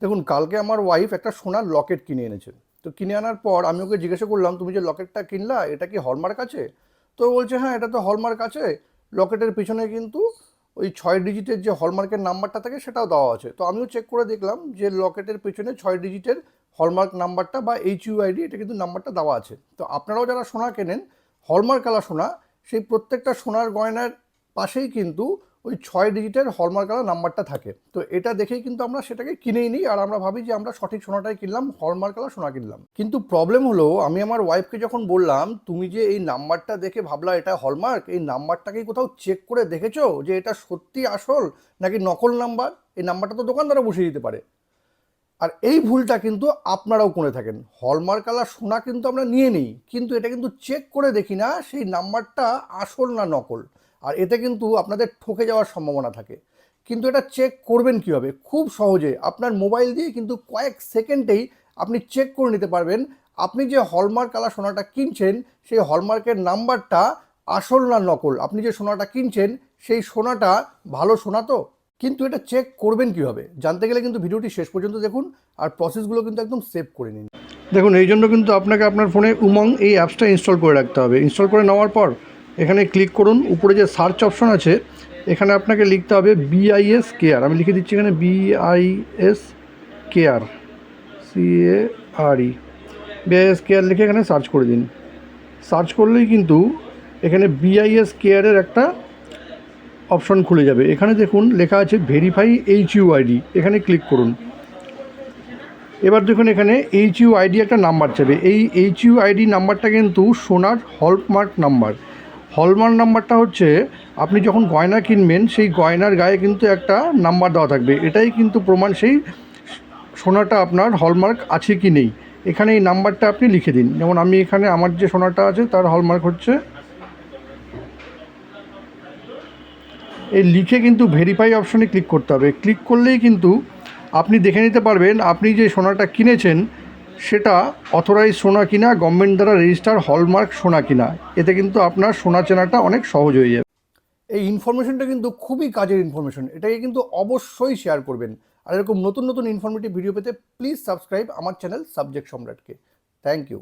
দেখুন, কালকে আমার ওয়াইফ একটা সোনার লকেট কিনে এনেছে। তো কিনে আনার পর আমি ওকে জিজ্ঞাসা করলাম, তুমি যে লকেটটা কিনলা এটা কি হলমার্ক আছে? তো ও বলছে, হ্যাঁ এটা তো হলমার্ক আছে। লকেটের পিছনে কিন্তু ওই 6 ডিজিটের যে হলমার্কের নাম্বারটা থাকে সেটাও দেওয়া আছে। তো আমিও চেক করে দেখলাম যে লকেটের পিছনে 6 ডিজিটের হলমার্ক নাম্বারটা বা HUID এটা কিন্তু নাম্বারটা দেওয়া আছে। তো আপনারাও যারা সোনা কেনেন, হলমার্ক আলা সোনা, সেই প্রত্যেকটা সোনার গয়নার পাশেই কিন্তু ওই 6 ডিজিটের হলমার্ক নাম্বারটা থাকে। তো এটা দেখেই কিন্তু আমরা সেটাকে কিনেই নিই, আর আমরা ভাবি যে আমরা সঠিক সোনাটাই কিনলাম, হলমার্ক সোনা কিনলাম। কিন্তু প্রবলেম হলো, আমি আমার ওয়াইফকে যখন বললাম, তুমি যে এই নাম্বারটা দেখে ভাবলা এটা হলমার্ক, এই নাম্বারটাকে কোথাও চেক করে দেখেছো যে এটা সত্যি আসল নাকি নকল নাম্বার? এই নাম্বারটা তো দোকানদারও বসিয়ে দিতে পারে। আর এই ভুলটা কিন্তু আপনারাও করে থাকেন। হলমার্ক সোনা কিন্তু আমরা নিয়ে নিই, কিন্তু এটা কিন্তু চেক করে দেখি না সেই নাম্বারটা আসল না নকল। আর এতে কিন্তু আপনাদের ঠকে যাওয়ার সম্ভাবনা থাকে। কিন্তু এটা চেক করবেন কীভাবে? খুব সহজে আপনার মোবাইল দিয়ে কিন্তু কয়েক সেকেন্ডেই আপনি চেক করে নিতে পারবেন আপনি যে হলমার্ক সোনাটা কিনছেন সেই হলমার্কের নাম্বারটা আসল না নকল। আপনি যে সোনাটা কিনছেন সেই সোনাটা ভালো সোনা তো? কিন্তু এটা চেক করবেন কীভাবে জানতে গেলে কিন্তু ভিডিওটি শেষ পর্যন্ত দেখুন, আর প্রসেসগুলো কিন্তু একদম সেভ করে নিন। দেখুন, এই জন্য কিন্তু আপনাকে আপনার ফোনে উমং এই অ্যাপসটা ইনস্টল করে রাখতে হবে। ইনস্টল করে নেওয়ার পর এখানে ক্লিক করুন, উপরে যে সার্চ অপশন আছে এখানে আপনাকে লিখতে হবে BIS কেয়ার। আমি লিখে দিচ্ছি এখানে BIS care, CARE, BIS care লিখে এখানে সার্চ করে দিন। সার্চ করলেই কিন্তু এখানে BIS কেয়ারের একটা অপশন খুলে যাবে। এখানে দেখুন লেখা আছে ভেরিফাই HUID, এখানে ক্লিক করুন। এবার দেখুন এখানে HUID একটা নাম্বার চাইবে। এই HUID নাম্বারটা কিন্তু সোনার হলমার্ক নাম্বার। হলমার্ক নাম্বারটা হচ্ছে আপনি যখন গয়না কিনবেন সেই গয়নার গায়ে কিন্তু একটা নাম্বার দেওয়া থাকবে, এটাই কিন্তু প্রমাণ সেই সোনাটা আপনার হলমার্ক আছে কি নেই। এখানে এই নাম্বারটা আপনি লিখে দিন। যেমন আমি এখানে আমার যে সোনাটা আছে তার হলমার্ক হচ্ছে, এই লিখে কিন্তু ভেরিফাই অপশনে ক্লিক করতে হবে। ক্লিক করলেই কিন্তু আপনি দেখে নিতে পারবেন আপনি যে সোনাটা কিনেছেন সেটা অথরাইজ সোনা কিনা, গভর্নমেন্ট দ্বারা রেজিস্টার হলমার্ক সোনা কিনা। এতে কিন্তু আপনার সোনা চেনাটা অনেক সহজ হয়ে যাবে। এই ইনফরমেশনটা কিন্তু খুবই কাজের ইনফরমেশন, এটাকে কিন্তু অবশ্যই শেয়ার করবেন। আর এরকম নতুন নতুন ইনফরমেটিভ ভিডিও পেতে প্লিজ সাবস্ক্রাইব আমার চ্যানেল সাবজেক্ট সম্রাটকে। Thank you.